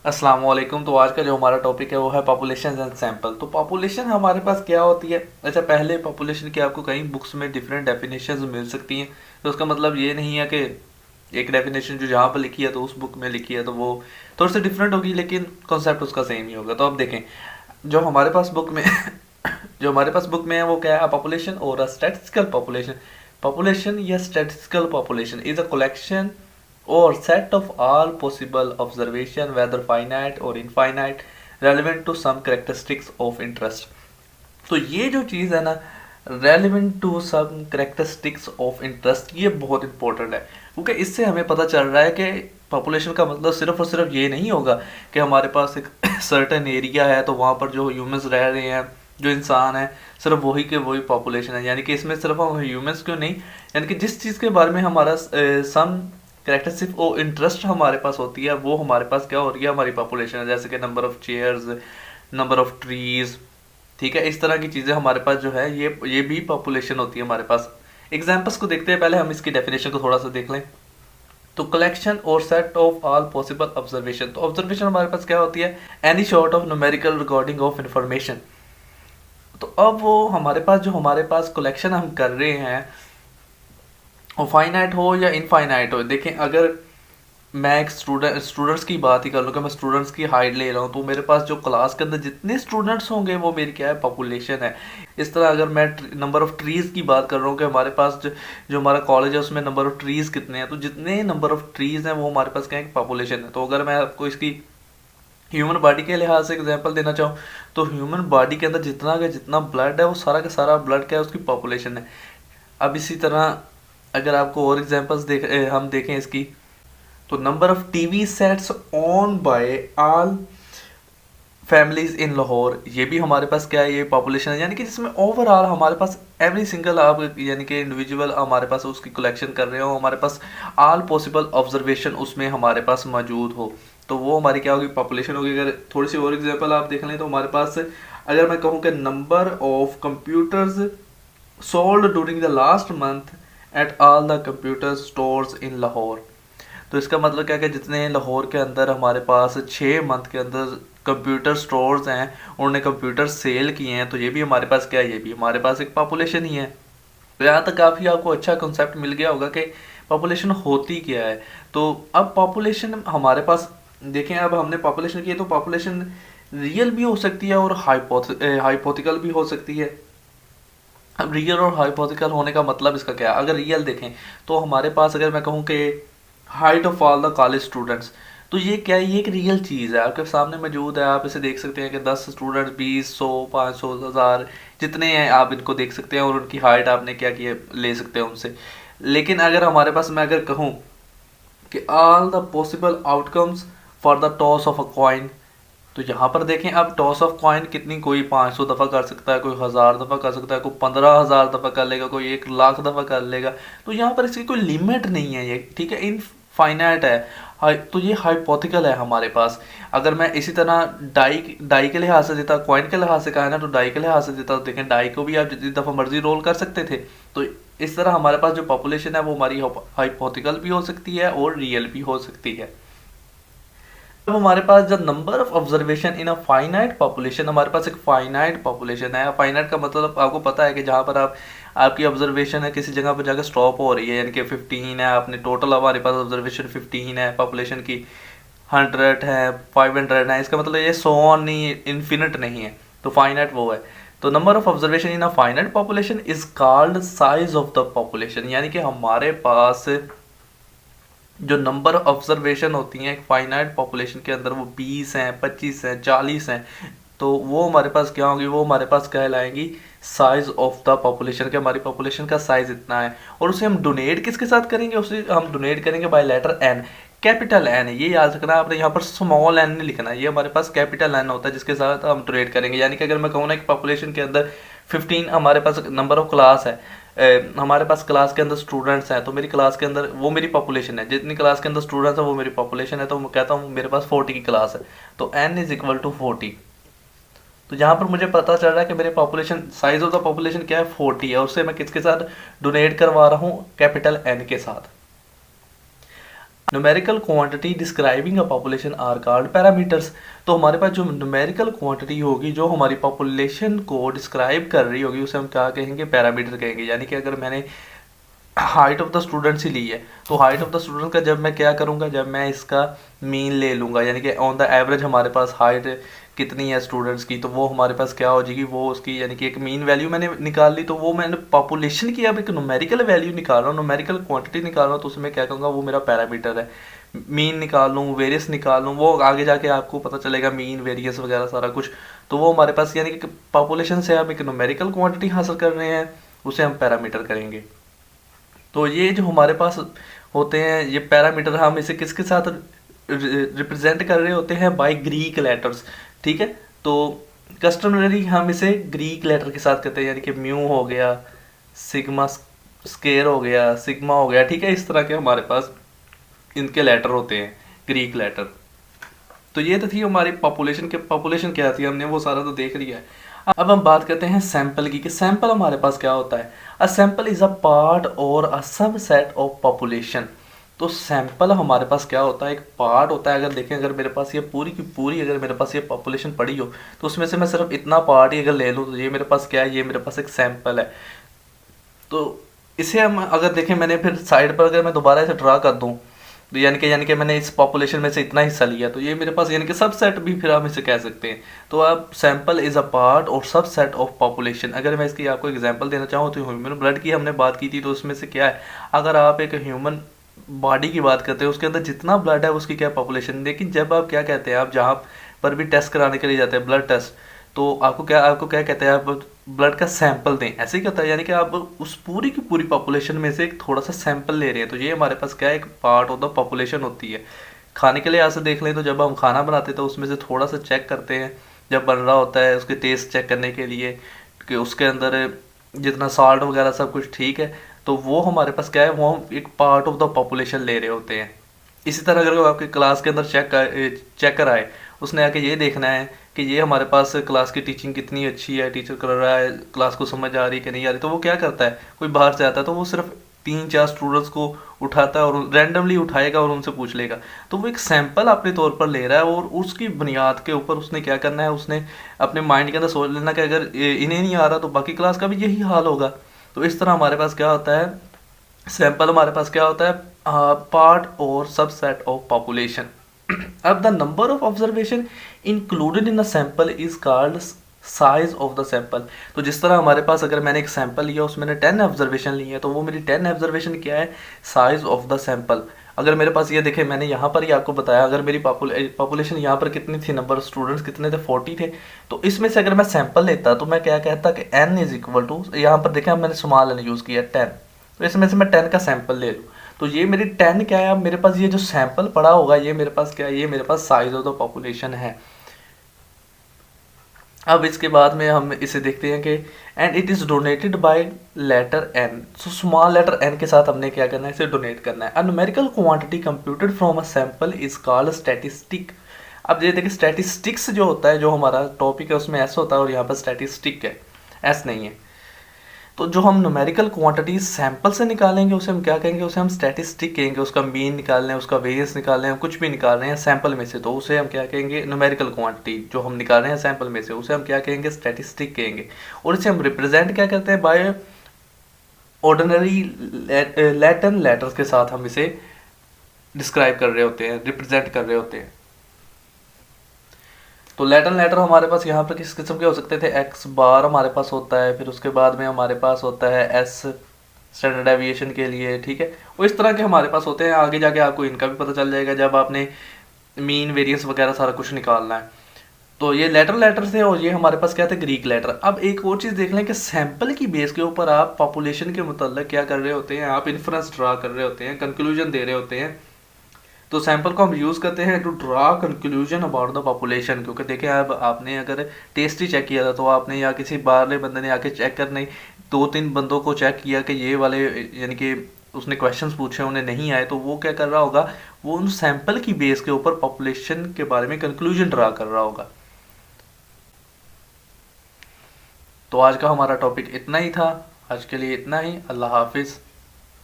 अस्सलाम वालेकुम। तो आज का जो हमारा टॉपिक है वो है पॉपुलेशन एंड सैंपल। तो पॉपुलेशन हमारे पास क्या होती है? अच्छा, पहले पॉपुलेशन की आपको कई बुक्स में डिफरेंट डेफिनेशंस मिल सकती हैं। तो उसका मतलब ये नहीं है कि एक डेफिनेशन जो जहाँ पर लिखी है तो उस बुक में लिखी है तो वो थोड़ी सी डिफरेंट होगी, लेकिन कॉन्सेप्ट उसका सेम ही होगा। तो अब देखें, जो हमारे पास बुक में जो हमारे पास बुक में है वो क्या है? पॉपुलेशन और अ स्टैटिस्टिकल पॉपुलेशन। पॉपुलेशन या statistical population is a collection or set of all possible observation whether finite or infinite relevant to some characteristics of interest। तो ये जो चीज़ है ना, relevant to some characteristics of interest, ये बहुत इंपॉर्टेंट है, क्योंकि इससे हमें पता चल रहा है कि पॉपुलेशन का मतलब सिर्फ और सिर्फ ये नहीं होगा कि हमारे पास एक सर्टेन एरिया है तो वहाँ पर जो ह्यूमंस रह रहे हैं, जो इंसान है, सिर्फ वही के वही पॉपुलेशन है। यानी कि इसमें सिर्फ हम ह्यूमंस क्यों नहीं, यानी कि जिस चीज़ के बारे में हमारा सम करेक्टरिस्टिक और इंटरेस्ट हमारे पास होती है वो हमारे पास क्या हो रही है? हमारी पॉपुलेशन है। जैसे कि number of chairs, number of trees, ठीक है, इस तरह की चीज़ें हमारे पास जो है ये भी पॉपुलेशन होती है हमारे पास। एग्जाम्पल्स को देखते हैं, पहले हम इसकी डेफिनेशन को थोड़ा सा देख लें। तो कलेक्शन और set of all possible observation. तो ऑब्जर्वेशन हमारे पास क्या होती है? Any short of numerical recording of information. तो अब वो हमारे पास जो हमारे पास कलेक्शन हम कर रहे हैं वो फाइनाइट हो या इनफाइनाइट हो। देखें, अगर मैं एक स्टूडेंट्स की बात ही कर लूँ कि मैं स्टूडेंट्स की हाइट ले रहा हूँ, तो मेरे पास जो क्लास के अंदर जितने स्टूडेंट्स होंगे वो मेरी क्या है? पॉपुलेशन है। इस तरह अगर मैं नंबर ऑफ ट्रीज़ की बात कर रहा हूँ कि हमारे पास जो हमारा कॉलेज है उसमें नंबर ऑफ ट्रीज़ कितने हैं, तो जितने नंबर ऑफ ट्रीज़ हैं वो हमारे पास क्या है? पॉपुलेशन है। तो अगर मैं आपको इसकी ह्यूमन बॉडी के लिहाज से एग्जांपल देना चाहूँ, तो ह्यूमन बॉडी के अंदर जितना का जितना ब्लड है वो सारा का सारा ब्लड क्या है? उसकी पॉपुलेशन है। अब इसी तरह अगर आपको और एग्जांपल्स हम देखें इसकी, तो number of TV sets own by all families in Lahore, ये भी हमारे पास क्या है? ये पॉपुलेशन है। यानी कि जिसमें ओवरऑल हमारे पास एवरी सिंगल आप यानी कि इंडिविजुअल हमारे पास उसकी कलेक्शन कर रहे हो, हमारे पास ऑल पॉसिबल ऑब्जर्वेशन उसमें हमारे पास मौजूद हो, तो वो हमारी क्या होगी? पॉपुलेशन होगी। अगर थोड़ी सी और एग्जांपल आप देख लें तो हमारे पास अगर मैं कहूँ कि number of computers sold during the last month at all the computer stores in Lahore. तो इसका मतलब क्या है? जितने लाहौर के अंदर हमारे पास 6 मंथ के अंदर कंप्यूटर स्टोर्स हैं, उन्होंने कंप्यूटर सेल किए हैं, तो ये भी हमारे पास क्या है? ये भी हमारे पास एक पॉपुलेशन ही है। तो यहाँ तक काफ़ी आपको अच्छा कंसेप्ट मिल गया होगा कि पॉपुलेशन होती क्या है। तो अब पॉपुलेशन हमारे पास देखें, अब हमने पॉपुलेशन की है तो पॉपुलेशन रियल भी हो सकती है और हाइपोथिकल भी हो सकती है। अब रियल और हाइपोथेटिकल होने का मतलब इसका क्या है? अगर रियल देखें तो हमारे पास अगर मैं कहूँ कि height of all the college students, तो ये क्या है? ये एक रियल चीज़ है, आपके सामने मौजूद है। आप इसे देख सकते हैं कि 10 स्टूडेंट्स, 20, 100, 500, 1000 जितने हैं आप इनको देख सकते हैं और उनकी हाइट आपने क्या की है? ले सकते हैं उनसे। लेकिन अगर हमारे पास मैं अगर कहूँ कि all the possible outcomes for the toss of a coin, तो यहाँ पर देखें, अब टॉस ऑफ कॉइन कितनी, कोई 500 दफ़ा कर सकता है, कोई 1000 दफ़ा कर सकता है, कोई 15,000 दफ़ा कर लेगा, कोई 1 लाख दफ़ा कर लेगा। तो यहाँ पर इसकी कोई लिमिट नहीं है, ये ठीक है, इनफाइनाइट है। तो ये हाइपोथिकल है हमारे पास। अगर मैं इसी तरह डाई के लिहाज से देता, कॉइन के लिहाज से कहा है ना, तो डाई के लिहाज से देता, तो देखें डाई को भी आप जितनी दफ़ा मर्जी रोल कर सकते थे। तो इस तरह हमारे पास जो पॉपुलेशन है वो हमारी हाइपोथिकल भी हो सकती है और रियल भी हो सकती है। अब हमारे पास जब number of observation in a finite population, हमारे पास एक फाइनाइट पॉपुलेशन है। फाइनाइट का मतलब आपको पता है कि जहाँ पर आपकी ऑब्जर्वेशन है किसी जगह पर जाकर स्टॉप हो रही है, यानी कि 15 है, आपने टोटल हमारे पास ऑब्जर्वेशन 15 है, पॉपुलेशन की 100 है, 500 है, इसका मतलब ये 100 नहीं, इन्फिनिट नहीं है। तो फाइनाइट वो है। तो number of observation in a finite population is called size of the population. यानी कि हमारे पास जो नंबर ऑब्जर्वेशन होती हैं एक फाइनाइट पॉपुलेशन के अंदर वो 20 हैं, 25 हैं, 40 हैं, तो वो हमारे पास क्या होंगी? वो हमारे पास कहलाएंगी साइज ऑफ द पॉपुलेशन, के हमारी पॉपुलेशन का साइज इतना है। और उसे हम डोनेट किसके साथ करेंगे? उसे हम डोनेट करेंगे by letter N, capital N है। ये याद रखना आपने, यहाँ पर स्मॉल एन नहीं लिखना, ये हमारे पास कैपिटल एन होता है जिसके साथ हम डोनेट करेंगे। यानी कि अगर मैं कहूँ ना एक पॉपुलेशन के अंदर 15 हमारे पास नंबर ऑफ क्लास है, हमारे पास क्लास के अंदर स्टूडेंट्स हैं, तो मेरी क्लास के अंदर वो मेरी पॉपुलेशन है, जितनी क्लास के अंदर स्टूडेंट्स हैं वो मेरी पॉपुलेशन है। तो मैं कहता हूँ मेरे पास 40 की क्लास है, तो n इज इक्वल टू 40। तो यहाँ पर मुझे पता चल रहा है कि मेरे population size of the population क्या है? 40 है, उससे मैं किसके साथ डोनेट करवा रहा हूँ? कैपिटल N के साथ। Numerical quantity describing a population are called parameters. तो हमारे पास जो न्यूमेरिकल क्वांटिटी होगी जो हमारी पॉपुलेशन को डिस्क्राइब कर रही होगी उसे हम क्या कहेंगे, पैरामीटर कहेंगे। यानी कि अगर मैंने हाइट ऑफ द स्टूडेंट्स ही ली है तो हाइट ऑफ द स्टूडेंट का जब मैं क्या करूंगा, जब मैं इसका मीन ले लूंगा, यानी कि ऑन द एवरेज हमारे पास हाइट कितनी है स्टूडेंट्स की, तो वो हमारे पास क्या हो जाएगी, वो उसकी यानी कि एक मीन वैल्यू मैंने निकाल ली। तो वो मैंने पॉपुलेशन की अब एक न्यूमेरिकल वैल्यू निकाल रहा हूँ, न्यूमेरिकल क्वांटिटी निकाल रहा हूँ, तो उसमें क्या कहूँगा, वो मेरा पैरामीटर है। मीन निकाल लूँ, वेरियस निकाल लूँ, वो आगे जाके आपको पता चलेगा मीन वेरियस वगैरह सारा कुछ। तो वो हमारे पास यानी कि पॉपुलेशन से हम एक न्यूमेरिकल क्वांटिटी हासिल कर रहे हैं, उसे हम पैरामीटर करेंगे। तो ये जो हमारे पास होते हैं ये पैरामीटर, हम इसे किसके साथ रिप्रेजेंट कर रहे होते हैं, बाय ग्रीक लेटर्स। ठीक है, तो कस्टमरी हम इसे ग्रीक लेटर के साथ करते हैं, यानी कि म्यू हो गया, सिग्मा स्केयर हो गया, सिग्मा हो गया। ठीक है, इस तरह के हमारे पास इनके लेटर होते हैं, ग्रीक लेटर। तो ये तो थी हमारी पॉपुलेशन के, पॉपुलेशन क्या थी हमने वो सारा तो देख लिया है। अब हम बात करते हैं सैंपल की, कि सैंपल हमारे पास क्या होता है। A sample is a part और अ सबसेट ऑफ पॉपुलेशन। तो सैंपल हमारे पास क्या होता है, एक पार्ट होता है। अगर देखें, अगर मेरे पास ये पूरी की पूरी अगर मेरे पास ये पॉपुलेशन पड़ी हो तो उसमें से मैं सिर्फ इतना पार्ट ही अगर ले लूँ तो ये मेरे पास क्या है, ये मेरे पास एक सैंपल है। तो इसे हम अगर देखें, मैंने फिर साइड पर अगर मैं दोबारा इसे ड्रा कर दूं तो यानी कि मैंने इस पॉपुलेशन में से इतना हिस्सा लिया, तो ये मेरे पास यानी कि सबसेट भी फिर हम इसे कह सकते हैं। तो आप सैंपल इज अ पार्ट और सबसेट ऑफ पॉपुलेशन। अगर मैं इसकी आपको एग्जांपल देना चाहूँ तो ह्यूमन ब्लड की हमने बात की थी, तो उसमें से क्या है, अगर आप एक ह्यूमन बॉडी की बात करते हैं उसके अंदर जितना ब्लड है उसकी क्या पॉपुलेशन। लेकिन जब आप क्या कहते हैं, आप जहाँ पर भी टेस्ट कराने के लिए जाते हैं, ब्लड टेस्ट, तो आपको क्या कहते हैं, आप ब्लड का सैंपल दें, ऐसे ही कहता है। यानी कि आप उस पूरी की पूरी पॉपुलेशन में से एक थोड़ा सा सैंपल ले रहे हैं। तो ये हमारे पास क्या है, एक पार्ट ऑफ द पॉपुलेशन होती है। खाने के लिए ऐसे देख लें तो जब हम खाना बनाते हैं तो उसमें से थोड़ा सा चेक करते हैं, जब बन रहा होता है उसके टेस्ट चेक करने के लिए कि उसके अंदर जितना साल्ट वगैरह सब कुछ ठीक है, तो वो हमारे पास क्या है, वो हम एक पार्ट ऑफ द पॉपुलेशन ले रहे होते हैं। इसी तरह अगर आपके क्लास के अंदर चेकर आए, उसने आके ये देखना है कि ये हमारे पास क्लास की टीचिंग कितनी अच्छी है, टीचर कर रहा है, क्लास को समझ आ रही है कि नहीं आ रही, तो वो क्या करता है, कोई बाहर से आता है तो वो सिर्फ 3-4 स्टूडेंट्स को उठाता है और रैंडमली उठाएगा और उनसे पूछ लेगा। तो वो एक सैंपल अपने तौर पर ले रहा है और उसकी बुनियाद के ऊपर उसने क्या करना है, उसने अपने माइंड के अंदर सोच लेना कि अगर इन्हें नहीं आ रहा तो बाकी क्लास का भी यही हाल होगा। तो इस तरह हमारे पास क्या होता है, सैंपल हमारे पास क्या होता है, पार्ट और सबसेट ऑफ पॉपुलेशन। अब the number of observation included in a sample is called size of the sample. तो जिस तरह हमारे पास अगर मैंने एक सैंपल लिया उसमें मैंने 10 ऑब्जर्वेशन ली है, तो वो मेरी 10 ऑब्जर्वेशन क्या है, साइज ऑफ द सैंपल। अगर मेरे पास ये देखें, मैंने यहाँ पर ही आपको बताया, अगर मेरी पॉपुलेशन यहाँ पर कितनी थी, नंबर स्टूडेंट्स कितने थे, 40 थे। तो इसमें से अगर मैं सैंपल लेता तो मैं क्या कहता कि n इज इक्वल टू, यहाँ पर देखें मैंने स्मॉल n यूज़ किया 10, तो इसमें से मैं 10 का सैंपल ले लूँ तो ये मेरी 10 क्या है, अब मेरे पास ये जो सैंपल पड़ा होगा ये मेरे पास क्या है, ये मेरे पास साइज ऑफ द पॉपुलेशन है। अब इसके बाद में हम इसे देखते हैं कि and it is donated by letter N. So small letter N के साथ हमने क्या करना है, इसे डोनेट करना है। A numerical quantity computed from a sample is called statistic. अब ये देखिए, स्टैटिस्टिक्स जो होता है, जो हमारा टॉपिक है उसमें एस होता है और यहाँ पर स्टैटिस्टिक है, एस नहीं है। तो जो हम न्यूमेरिकल क्वांटिटी सैंपल से निकालेंगे उसे हम क्या कहेंगे, उसे हम स्टैटिस्टिक कहेंगे। उसका मीन निकाल रहे हैं, उसका वेरियंस निकाल रहे हैं, कुछ भी निकाल रहे हैं सैंपल में से, तो उसे हम क्या कहेंगे, न्यूमेरिकल क्वांटिटी जो हम निकाल रहे हैं सैंपल में से उसे हम क्या कहेंगे, स्टैटिस्टिक कहेंगे। और इसे हम रिप्रेजेंट क्या करते हैं, बाय ऑर्डिनरी लैटिन लेटर्स के साथ हम इसे डिस्क्राइब कर रहे होते हैं, रिप्रेजेंट कर रहे होते हैं। तो लैटिन लेटर हमारे पास यहाँ पर किस किस्म के हो सकते थे, एक्स बार हमारे पास होता है, फिर उसके बाद में हमारे पास होता है एस स्टैंडर्ड एविएशन के लिए, ठीक है। वो इस तरह के हमारे पास होते हैं। आगे जाके आपको इनका भी पता चल जाएगा जब आपने मीन वेरियंस वगैरह सारा कुछ निकालना है। तो ये लेटर थे और ये हमारे पास क्या थे, ग्रीक लेटर। अब एक और चीज़ देख लें कि सैंपल की बेस के ऊपर आप पॉपुलेशन के मुतल्लिक क्या कर रहे होते हैं, आप इन्फ्रेंस ड्रा कर रहे होते हैं, कंक्लूजन दे रहे होते हैं। तो सैंपल को हम यूज़ करते हैं to draw conclusion about the population. क्योंकि देखिए, अब आपने अगर टेस्ट ही चेक किया था तो आपने या किसी बाहरले बंदे ने आके चेक करने 2-3 बंदों को चेक किया कि ये वाले, यानी कि उसने क्वेश्चंस पूछे उन्हें नहीं आए, तो वो क्या कर रहा होगा, वो उन सैंपल की बेस के ऊपर पॉपुलेशन के बारे में कंक्लूजन ड्रा कर रहा होगा। तो आज का हमारा टॉपिक इतना ही था, आज के लिए इतना ही। अल्लाह हाफिज़।